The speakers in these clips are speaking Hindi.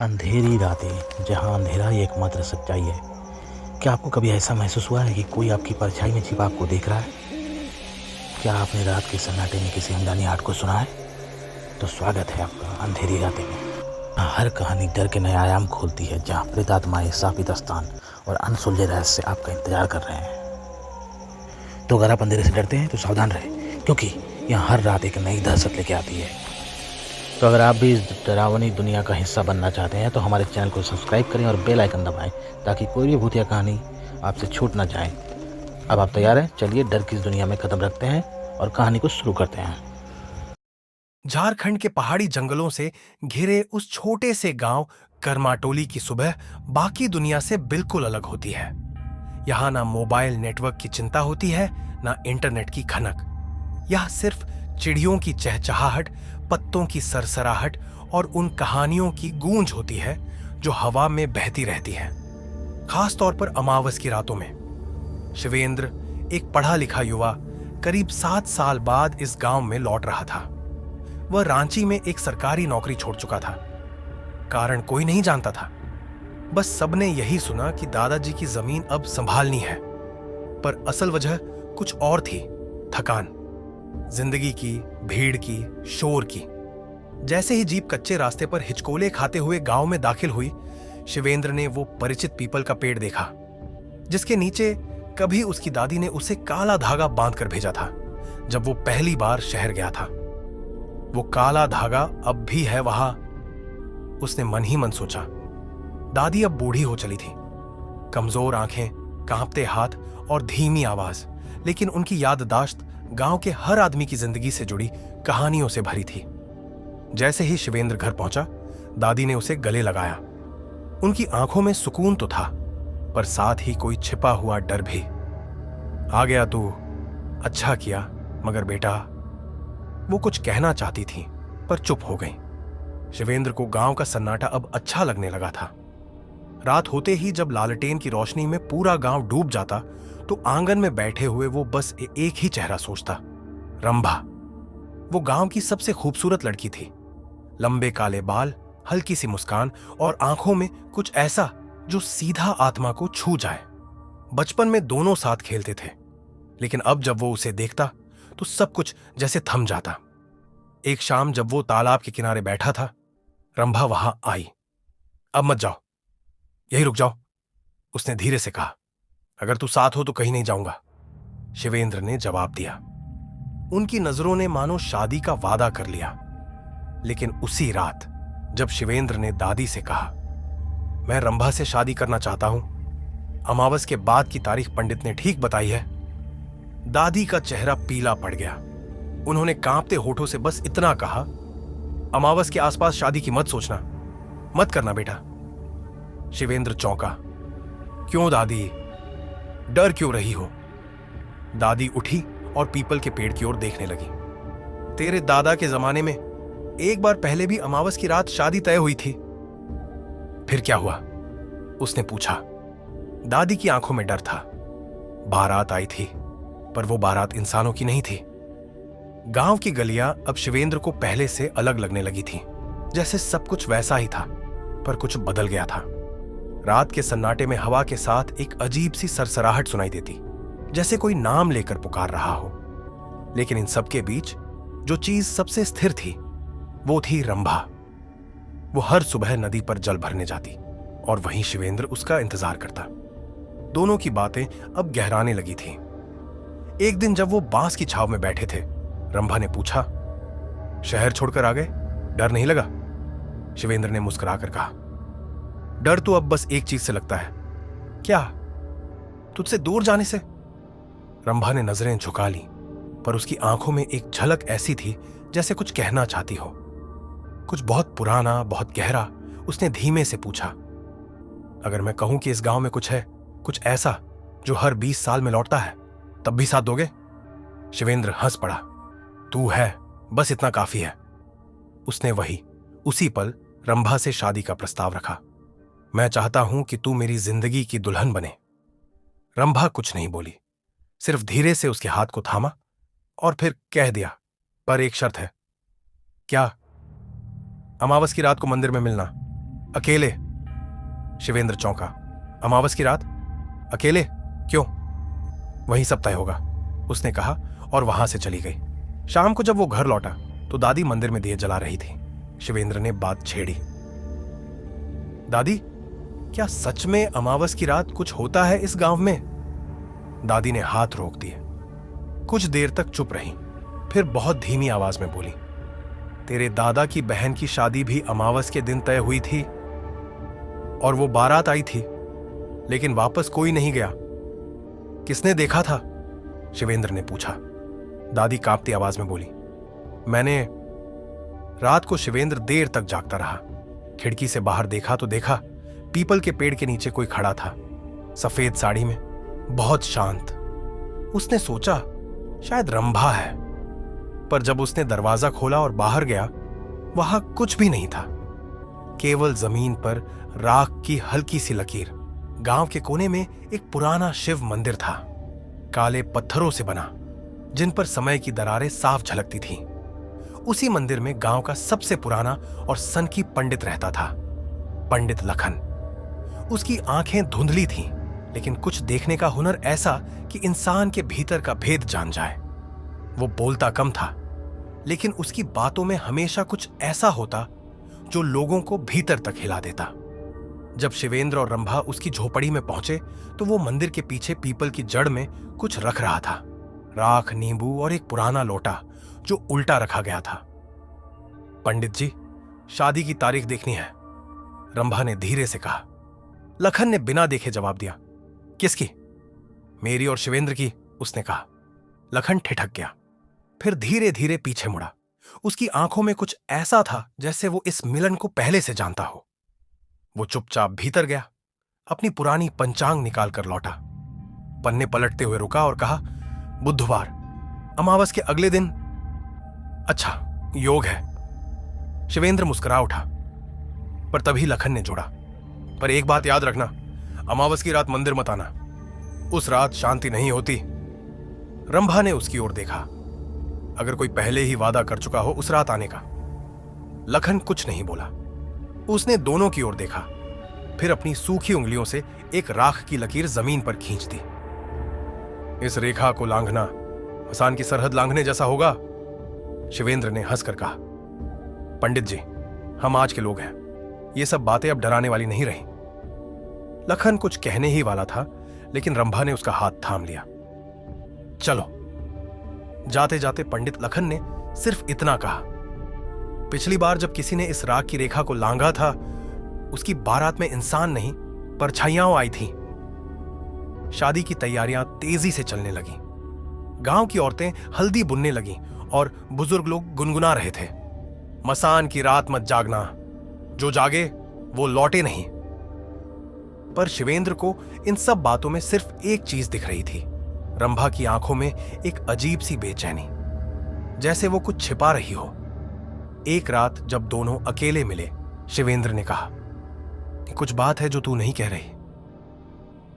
अंधेरी रातें जहाँ अंधेरा ही एकमात्र सच्चाई है। क्या आपको कभी ऐसा महसूस हुआ है कि कोई आपकी परछाई में छिपा आपको देख रहा है? क्या आपने रात के सन्नाटे में किसी अनजानी आहट को सुना है? तो स्वागत है आपका अंधेरी रातें में। हर कहानी डर के नए आयाम खोलती है, जहाँ प्रेतात्माएं, शापित स्थान और अनसुलझे रहस्य आपका इंतजार कर रहे हैं। तो अगर आप अंधेरे से डरते हैं तो सावधान रहें, क्योंकि यहाँ हर रात एक नई दहशत लेके आती है। तो अगर आप भी इस डरावनी दुनिया का हिस्सा बनना चाहते हैं तो हमारे चैनल को सब्सक्राइब करें और बेल आइकन दबाएं, ताकि कोई भी भूतिया कहानी आपसे छूट ना जाए। अब आप तैयार हैं? चलिए डर की इस दुनिया में कदम रखते हैं और कहानी को शुरू करते हैं। झारखंड के पहाड़ी जंगलों से घिरे उस छोटे से गांव करमाटोली की सुबह बाकी दुनिया से बिल्कुल अलग होती है। यहाँ ना मोबाइल नेटवर्क की चिंता होती है, ना इंटरनेट की खनक। यह सिर्फ चिड़ियों की चहचहाहट, पत्तों की सरसराहट और उन कहानियों की गूंज होती है जो हवा में बहती रहती है, खास तौर पर अमावस की रातों में। शिवेंद्र, एक पढ़ा लिखा युवा, करीब 7 साल बाद इस गांव में लौट रहा था। वह रांची में एक सरकारी नौकरी छोड़ चुका था। कारण कोई नहीं जानता था, बस सबने यही सुना कि दादाजी की जमीन अब संभालनी है। पर असल वजह कुछ और थी। थकान, जिंदगी की, भीड़ की, शोर की। जैसे ही जीप कच्चे रास्ते पर हिचकोले खाते हुए गांव में दाखिल हुई, शिवेंद्र ने वो परिचित पीपल का पेड़ देखा, जिसके नीचे कभी उसकी दादी ने उसे काला धागा बांधकर भेजा था जब वो पहली बार शहर गया था। वो काला धागा अब भी है वहां, उसने मन ही मन सोचा। दादी अब बूढ़ी हो चली थी, कमजोर आंखें, कांपते हाथ और धीमी आवाज, लेकिन उनकी याददाश्त गांव के हर आदमी की जिंदगी से जुड़ी कहानियों से भरी थी। जैसे ही शिवेंद्र घर पहुंचा, दादी ने उसे गले लगाया। उनकी आंखों में सुकून तो था, पर साथ ही कोई छिपा हुआ डर भी। आ गया तू, अच्छा किया, मगर बेटा। वो कुछ कहना चाहती थी, पर चुप हो गई। शिवेंद्र को गांव का सन्नाटा अब अच्छा लगने लगा था। रात होते ही जब लालटेन की रोशनी में पूरा गांव डूब जाता, तो आंगन में बैठे हुए वो बस एक ही चेहरा सोचता, रंभा। वो गांव की सबसे खूबसूरत लड़की थी। लंबे काले बाल, हल्की सी मुस्कान और आंखों में कुछ ऐसा जो सीधा आत्मा को छू जाए। बचपन में दोनों साथ खेलते थे, लेकिन अब जब वो उसे देखता तो सब कुछ जैसे थम जाता। एक शाम जब वो तालाब के किनारे बैठा था, रंभा वहां आई। अब मत जाओ, यही रुक जाओ, उसने धीरे से कहा। अगर तू साथ हो तो कहीं नहीं जाऊंगा, शिवेंद्र ने जवाब दिया। उनकी नजरों ने मानो शादी का वादा कर लिया। लेकिन उसी रात जब शिवेंद्र ने दादी से कहा, मैं रंभा से शादी करना चाहता हूं, अमावस के बाद की तारीख पंडित ने ठीक बताई है, दादी का चेहरा पीला पड़ गया। उन्होंने कांपते होठों से बस इतना कहा, अमावस के आसपास शादी की मत सोचना, मत करना बेटा। शिवेंद्र चौंका। क्यों दादी, डर क्यों रही हो? दादी उठी और पीपल के पेड़ की ओर देखने लगी। तेरे दादा के जमाने में एक बार पहले भी अमावस की रात शादी तय हुई थी। फिर क्या हुआ? उसने पूछा। दादी की आंखों में डर था। बारात आई थी, पर वो बारात इंसानों की नहीं थी। गांव की गलियां अब शिवेंद्र को पहले से अलग लगने लगी थी, जैसे सब कुछ वैसा ही था, पर कुछ बदल गया था। रात के सन्नाटे में हवा के साथ एक अजीब सी सरसराहट सुनाई देती, जैसे कोई नाम लेकर पुकार रहा हो। लेकिन इन सब के बीच जो चीज सबसे स्थिर थी, वो थी रंभा। वो हर सुबह नदी पर जल भरने जाती और वहीं शिवेंद्र उसका इंतजार करता। दोनों की बातें अब गहराने लगी थी। एक दिन जब वो बांस की छाव में बैठे थे, रंभा ने पूछा, शहर छोड़कर आ गए, डर नहीं लगा? शिवेंद्र ने मुस्कुराकर कहा, डर तो अब बस एक चीज से लगता है। क्या? तुझसे दूर जाने से? रंभा ने नजरें झुका ली, पर उसकी आंखों में एक झलक ऐसी थी जैसे कुछ कहना चाहती हो, कुछ बहुत पुराना, बहुत गहरा। उसने धीमे से पूछा, अगर मैं कहूं कि इस गांव में कुछ है, कुछ ऐसा जो हर 20 साल में लौटता है, तब भी साथ दोगे? शिवेंद्र हंस पड़ा। तू है, बस इतना काफी है। उसने उसी पल रंभा से शादी का प्रस्ताव रखा। मैं चाहता हूं कि तू मेरी जिंदगी की दुल्हन बने। रंभा कुछ नहीं बोली, सिर्फ धीरे से उसके हाथ को थामा और फिर कह दिया, पर एक शर्त है। क्या? अमावस की रात को मंदिर में मिलना। अकेले। शिवेंद्र चौंका। अमावस की रात अकेले? क्यों? वहीं सब तय होगा, उसने कहा और वहां से चली गई। शाम को जब वो घर लौटा तो दादी मंदिर में दिए जला रही थी। शिवेंद्र ने बात छेड़ी। दादी, क्या सच में अमावस की रात कुछ होता है इस गांव में? दादी ने हाथ रोक दिए। कुछ देर तक चुप रही, फिर बहुत धीमी आवाज में बोली, तेरे दादा की बहन की शादी भी अमावस के दिन तय हुई थी और वो बारात आई थी, लेकिन वापस कोई नहीं गया। किसने देखा था? शिवेंद्र ने पूछा। दादी कांपती आवाज में बोली, मैंने। रात को शिवेंद्र देर तक जागता रहा। खिड़की से बाहर देखा तो देखा पीपल के पेड़ के नीचे कोई खड़ा था, सफेद साड़ी में, बहुत शांत। उसने सोचा शायद रंभा है, पर जब उसने दरवाजा खोला और बाहर गया, वहां कुछ भी नहीं था, केवल जमीन पर राख की हल्की सी लकीर। गांव के कोने में एक पुराना शिव मंदिर था, काले पत्थरों से बना, जिन पर समय की दरारें साफ झलकती थीं। उसी मंदिर में गांव का सबसे पुराना और सनकी पंडित रहता था, पंडित लखन। उसकी आंखें धुंधली थीं, लेकिन कुछ देखने का हुनर ऐसा कि इंसान के भीतर का भेद जान जाए। वो बोलता कम था, लेकिन उसकी बातों में हमेशा कुछ ऐसा होता जो लोगों को भीतर तक हिला देता। जब शिवेंद्र और रंभा उसकी झोपड़ी में पहुंचे तो वो मंदिर के पीछे पीपल की जड़ में कुछ रख रहा था, राख, नींबू और एक पुराना लोटा जो उल्टा रखा गया था। पंडित जी, शादी की तारीख देखनी है, रंभा ने धीरे से कहा। लखन ने बिना देखे जवाब दिया, किसकी? मेरी और शिवेंद्र की, उसने कहा। लखन ठिठक गया, फिर धीरे धीरे पीछे मुड़ा। उसकी आंखों में कुछ ऐसा था जैसे वो इस मिलन को पहले से जानता हो। वो चुपचाप भीतर गया, अपनी पुरानी पंचांग निकाल कर लौटा, पन्ने पलटते हुए रुका और कहा, बुधवार, अमावस के अगले दिन। अच्छा, योग है। शिवेंद्र मुस्कुरा उठा, पर तभी लखन ने जोड़ा, पर एक बात याद रखना, अमावस की रात मंदिर मत आना, उस रात शांति नहीं होती। रंभा ने उसकी ओर देखा, अगर कोई पहले ही वादा कर चुका हो उस रात आने का। लखन कुछ नहीं बोला। उसने दोनों की ओर देखा, फिर अपनी सूखी उंगलियों से एक राख की लकीर जमीन पर खींच दी। इस रेखा को लांघना मसान की सरहद लांघने जैसा होगा, शिवेंद्र ने हंसकर कहा। पंडित जी, हम आज के लोग हैं, ये सब बातें अब डराने वाली नहीं रही। लखन कुछ कहने ही वाला था, लेकिन रंभा ने उसका हाथ थाम लिया। चलो। जाते जाते पंडित लखन ने सिर्फ इतना कहा, पिछली बार जब किसी ने इस राख की रेखा को लांघा था, उसकी बारात में इंसान नहीं परछाइयां आई थीं। शादी की तैयारियां तेजी से चलने लगी। गांव की औरतें हल्दी बुनने लगीं और बुजुर्ग लोग गुनगुना रहे थे, मसान की रात मत जागना, जो जागे वो लौटे नहीं। पर शिवेंद्र को इन सब बातों में सिर्फ एक चीज दिख रही थी, रंभा की आंखों में एक अजीब सी बेचैनी, जैसे वो कुछ छिपा रही हो। एक रात जब दोनों अकेले मिले, शिवेंद्र ने कहा, कुछ बात है जो तू नहीं कह रही।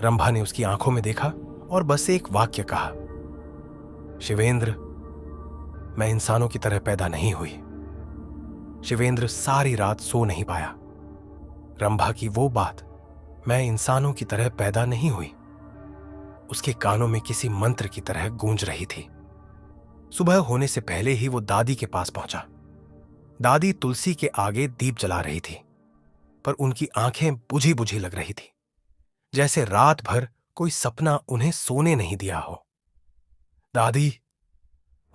रंभा ने उसकी आंखों में देखा और बस एक वाक्य कहा, शिवेंद्र, मैं इंसानों की तरह पैदा नहीं हुई। शिवेंद्र सारी रात सो नहीं पाया। रंभा की वो बात, मैं इंसानों की तरह पैदा नहीं हुई, उसके कानों में किसी मंत्र की तरह गूंज रही थी। सुबह होने से पहले ही वो दादी के पास पहुंचा। दादी तुलसी के आगे दीप जला रही थी, पर उनकी आंखें बुझी बुझी लग रही थी, जैसे रात भर कोई सपना उन्हें सोने नहीं दिया हो। दादी,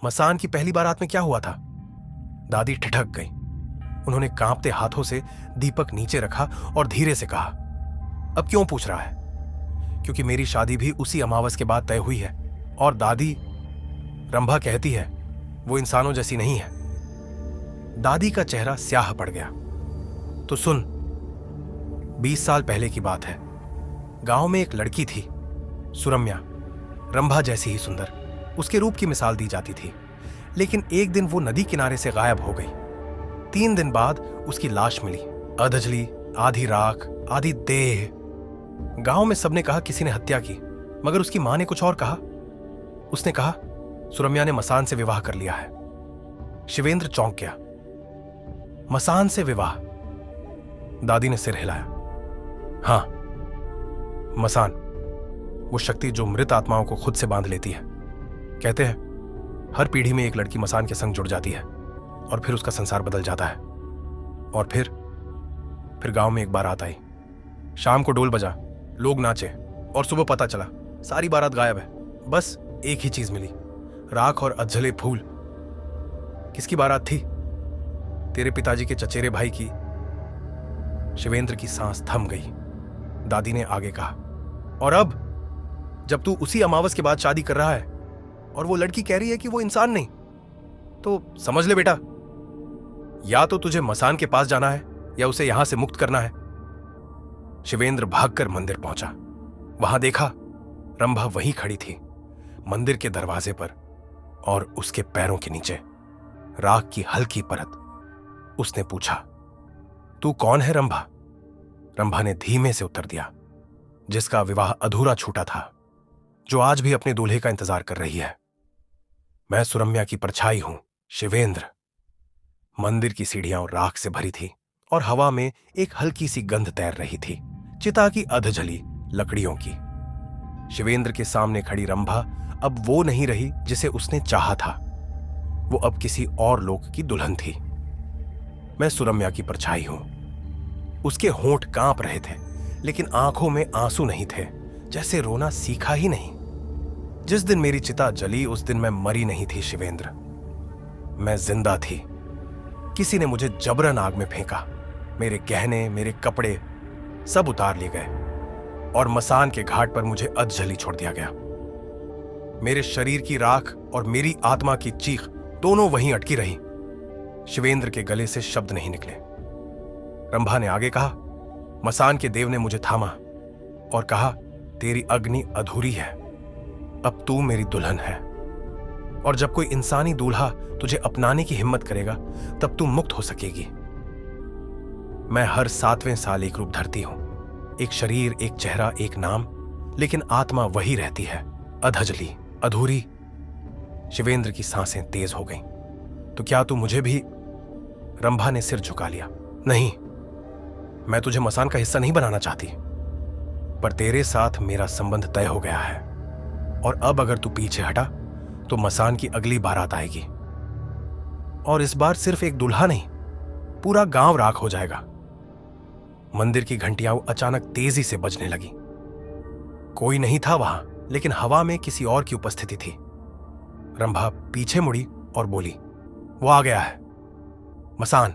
मसान की पहली बारात में क्या हुआ था? दादी ठिठक गई। उन्होंने कांपते हाथों से दीपक नीचे रखा और धीरे से कहा, अब क्यों पूछ रहा है? क्योंकि मेरी शादी भी उसी अमावस के बाद तय हुई है, और दादी, रंभा कहती है वो इंसानों जैसी नहीं है। दादी का चेहरा स्याह पड़ गया। तो सुन, 20 साल पहले की बात है। गांव में एक लड़की थी, सुरम्या, रंभा जैसी ही सुंदर, उसके रूप की मिसाल दी जाती थी। लेकिन एक दिन वो नदी किनारे से गायब हो गई। 3 दिन बाद उसकी लाश मिली, अधजली, आधी राख, आधी देह। गांव में सबने कहा किसी ने हत्या की, मगर उसकी मां ने कुछ और कहा। उसने कहा सुरम्या ने मसान से विवाह कर लिया है। शिवेंद्र चौंक गया। मसान से विवाह? दादी ने सिर हिलाया। हाँ, मसान, वो शक्ति जो मृत आत्माओं को खुद से बांध लेती है। कहते हैं हर पीढ़ी में एक लड़की मसान के संग जुड़ जाती है और फिर उसका संसार बदल जाता है। और फिर गांव में एक बारात आई। शाम को ढोल बजा, लोग नाचे और सुबह पता चला सारी बारात गायब है। बस एक ही चीज मिली, राख और अधजले फूल। किसकी बारात थी? तेरे पिताजी के चचेरे भाई की। शिवेंद्र की सांस थम गई। दादी ने आगे कहा, और अब जब तू उसी अमावस के बाद शादी कर रहा है और वो लड़की कह रही है कि वो इंसान नहीं, तो समझ ले बेटा, या तो तुझे मसान के पास जाना है या उसे यहां से मुक्त करना है। शिवेंद्र भागकर मंदिर पहुंचा। वहां देखा रंभा वहीं खड़ी थी, मंदिर के दरवाजे पर, और उसके पैरों के नीचे राख की हल्की परत। उसने पूछा, तू कौन है रंभा? रंभा ने धीमे से उत्तर दिया, जिसका विवाह अधूरा छूटा था, जो आज भी अपने दूल्हे का इंतजार कर रही है। मैं सुरम्या की परछाई हूं, शिवेंद्र। मंदिर की सीढ़ियां राख से भरी थी और हवा में एक हल्की सी गंध तैर रही थी, चिता की अधजली लकड़ियों की। शिवेंद्र के सामने खड़ी रंभा अब वो नहीं रही जिसे उसने चाहा था। वो अब किसी और लोक की दुल्हन थी। मैं सुरम्या की परछाई हूं। उसके होंठ कांप रहे थे, लेकिन आंखों में आंसू नहीं थे, जैसे रोना सीखा ही नहीं। जिस दिन मेरी चिता जली उस दिन मैं मरी नहीं थी शिवेंद्र, मैं जिंदा थी। किसी ने मुझे जबरन आग में फेंका। मेरे गहने, मेरे कपड़े सब उतार लिए गए और मसान के घाट पर मुझे अधजली छोड़ दिया गया। मेरे शरीर की राख और मेरी आत्मा की चीख दोनों वहीं अटकी रही। शिवेंद्र के गले से शब्द नहीं निकले। रंभा ने आगे कहा, मसान के देव ने मुझे थामा और कहा, तेरी अग्नि अधूरी है, अब तू मेरी दुल्हन है, और जब कोई इंसानी दूल्हा तुझे अपनाने की हिम्मत करेगा तब तू मुक्त हो सकेगी। मैं हर 7वें साल एक रूप धरती हूं, एक शरीर, एक चेहरा, एक नाम, लेकिन आत्मा वही रहती है, अधजली, अधूरी। शिवेंद्र की सांसें तेज हो गईं। तो क्या तू मुझे भी? रंभा ने सिर झुका लिया। नहीं, मैं तुझे मसान का हिस्सा नहीं बनाना चाहती, पर तेरे साथ मेरा संबंध तय हो गया है, और अब अगर तू पीछे हटा तो मसान की अगली बारात आएगी, और इस बार सिर्फ एक दूल्हा नहीं, पूरा गांव राख हो जाएगा। मंदिर की घंटियां अचानक तेजी से बजने लगी। कोई नहीं था वहां, लेकिन हवा में किसी और की उपस्थिति थी। रंभा पीछे मुड़ी और बोली, वो आ गया है, मसान।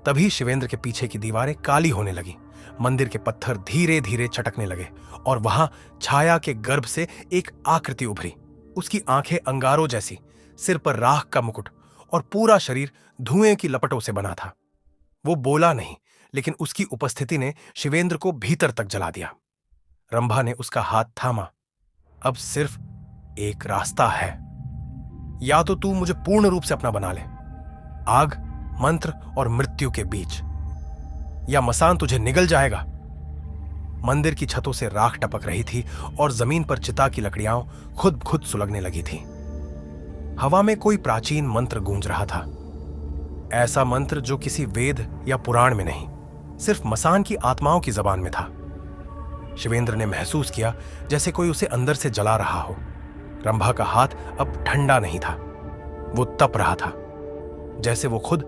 तभी शिवेंद्र के पीछे की दीवारें काली होने लगी, मंदिर के पत्थर धीरे धीरे चटकने लगे, और वहां छाया के गर्भ से एक आकृति उभरी। उसकी आंखें अंगारों जैसी, सिर पर राख का मुकुट, और पूरा शरीर धुएं की लपटों से बना था। वो बोला नहीं, लेकिन उसकी उपस्थिति ने शिवेंद्र को भीतर तक जला दिया। रंभा ने उसका हाथ थामा। अब सिर्फ एक रास्ता है, या तो तू मुझे पूर्ण रूप से अपना बना ले, आग, मंत्र और मृत्यु के बीच, या मसान तुझे निगल जाएगा। मंदिर की छतों से राख टपक रही थी और जमीन पर चिता की लकड़ियां खुद सुलगने लगी थी। हवा में कोई प्राचीन मंत्र गूंज रहा था, ऐसा मंत्र जो किसी वेद या पुराण में नहीं, सिर्फ मसान की आत्माओं की जबान में था। शिवेंद्र ने महसूस किया जैसे कोई उसे अंदर से जला रहा हो। रंभा का हाथ अब ठंडा नहीं था, वो तप रहा था, जैसे वो खुद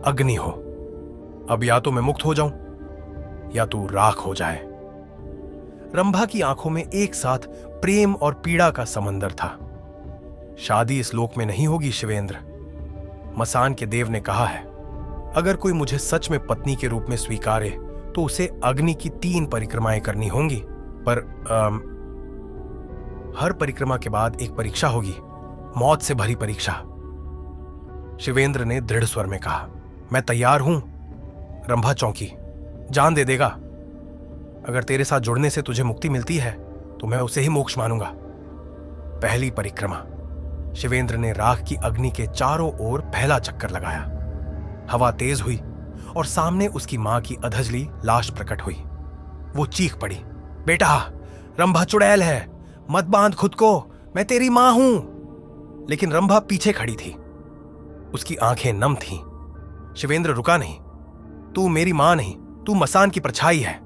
अग्नि हो। अब या तो मैं मुक्त हो जाऊं या तू राख हो जाए। रंभा की आंखों में एक साथ प्रेम और पीड़ा का समंदर था। शादी इस लोक में नहीं होगी शिवेंद्र, मसान के देव ने कहा है। अगर कोई मुझे सच में पत्नी के रूप में स्वीकारे तो उसे अग्नि की 3 परिक्रमाएं करनी होंगी, पर हर परिक्रमा के बाद एक परीक्षा होगी, मौत से भरी परीक्षा। शिवेंद्र ने दृढ़ स्वर में कहा, मैं तैयार हूं। रंभा चौंकी। जान दे देगा? अगर तेरे साथ जुड़ने से तुझे मुक्ति मिलती है तो मैं उसे ही मोक्ष मानूंगा। पहली परिक्रमा। शिवेंद्र ने राख की अग्नि के चारों ओर पहला चक्कर लगाया। हवा तेज हुई और सामने उसकी मां की अधजली लाश प्रकट हुई। वो चीख पड़ी, बेटा, रंभा चुड़ैल है, मत बांध खुद को, मैं तेरी मां हूं। लेकिन रंभा पीछे खड़ी थी, उसकी आंखें नम थीं। शिवेंद्र रुका नहीं। तू मेरी मां नहीं, तू मसान की परछाई है।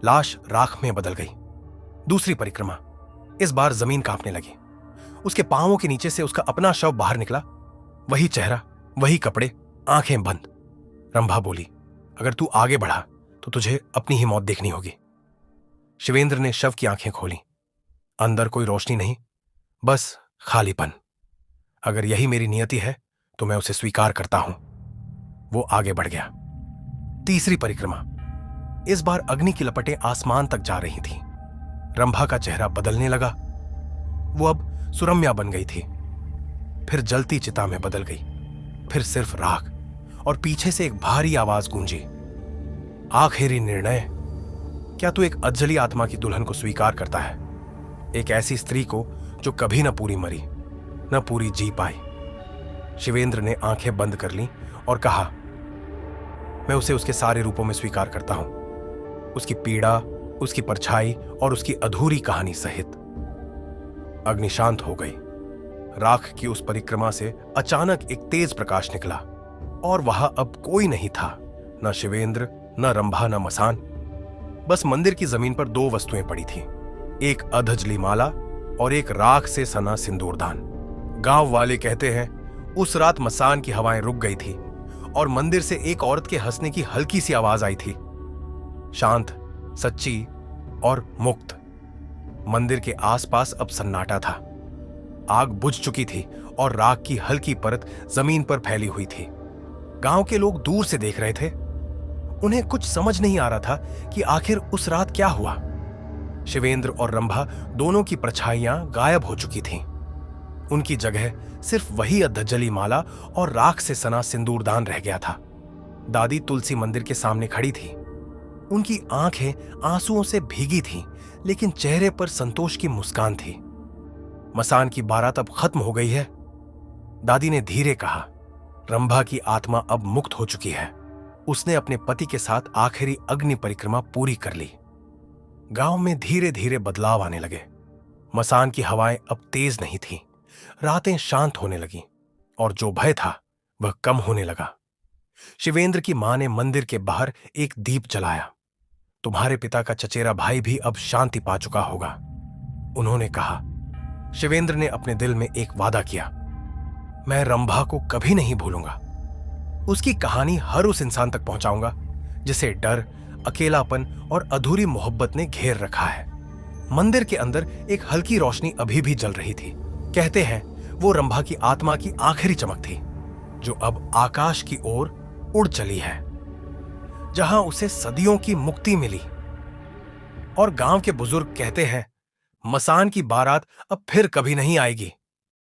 लाश राख में बदल गई। दूसरी परिक्रमा। इस बार जमीन कांपने लगी। उसके पांवों के नीचे से उसका अपना शव बाहर निकला। वही चेहरा, वही कपड़े, आंखें बंद। रंभा बोली, अगर तू आगे बढ़ा तो तुझे अपनी ही मौत देखनी होगी। शिवेंद्र ने शव की आंखें खोली। अंदर कोई रोशनी नहीं, बस खालीपन। अगर यही मेरी नियति है तो मैं उसे स्वीकार करता हूं। वो आगे बढ़ गया। तीसरी परिक्रमा। इस बार अग्नि की लपटें आसमान तक जा रही थीं। रंभा का चेहरा बदलने लगा। वो अब सुरम्या बन गई थी, फिर जलती चिता में बदल गई, फिर सिर्फ राख, और पीछे से एक भारी आवाज गूंजी, आखिरी निर्णय। क्या तू एक अजली आत्मा की दुल्हन को स्वीकार करता है? एक ऐसी स्त्री को जो कभी न पूरी मरी, न पूरी जी पाई। शिवेंद्र ने आंखें बंद कर लीं और कहा, मैं उसे उसके सारे रूपों में स्वीकार करता हूं, उसकी पीड़ा, उसकी परछाई और उसकी अधूरी कहानी सहित। अग्नि शांत हो गई। राख की उस परिक्रमा से अचानक एक तेज प्रकाश निकला और वहां अब कोई नहीं था, न शिवेंद्र, न रंभा, न मसान। बस मंदिर की जमीन पर दो वस्तुएं पड़ी थीं, एक अधजली माला और एक राख से सना सिंदूरदान। गांव वाले कहते हैं उस रात मसान की हवाएं रुक गई थी और मंदिर से एक औरत के हंसने की हल्की सी आवाज आई थी, शांत, सच्ची और मुक्त। मंदिर के आसपास अब सन्नाटा था। आग बुझ चुकी थी और राख की हल्की परत जमीन पर फैली हुई थी। गांव के लोग दूर से देख रहे थे। उन्हें कुछ समझ नहीं आ रहा था कि आखिर उस रात क्या हुआ। शिवेंद्र और रंभा दोनों की परछाइयां गायब हो चुकी थीं। उनकी जगह सिर्फ वही अधजली माला और राख से सना सिंदूरदान रह गया था। दादी तुलसी मंदिर के सामने खड़ी थी। उनकी आंखें आंसुओं से भीगी थीं, लेकिन चेहरे पर संतोष की मुस्कान थी। मसान की बारात अब खत्म हो गई है। दादी ने धीरे कहा, रंभा की आत्मा अब मुक्त हो चुकी है। उसने अपने पति के साथ आखिरी अग्नि परिक्रमा पूरी कर ली। गांव में धीरे धीरे बदलाव आने लगे। मसान की हवाएं अब तेज नहीं थीं। रातें शांत होने लगीं और जो भय था वह कम होने लगा। शिवेंद्र की मां ने मंदिर के बाहर एक दीप जलाया। तुम्हारे पिता का चचेरा भाई भी अब शांति पा चुका होगा, उन्होंने कहा। शिवेंद्र ने अपने दिल में एक वादा किया, मैं रंभा को कभी नहीं भूलूंगा। उसकी कहानी हर उस इंसान तक पहुंचाऊंगा जिसे डर, अकेलापन और अधूरी मोहब्बत ने घेर रखा है। मंदिर के अंदर एक हल्की रोशनी अभी भी जल रही थी। कहते हैं वो रंभा की आत्मा की आखिरी चमक थी, जो अब आकाश की ओर उड़ चली है, जहां उसे सदियों की मुक्ति मिली। और गांव के बुजुर्ग कहते हैं मसान की बारात अब फिर कभी नहीं आएगी।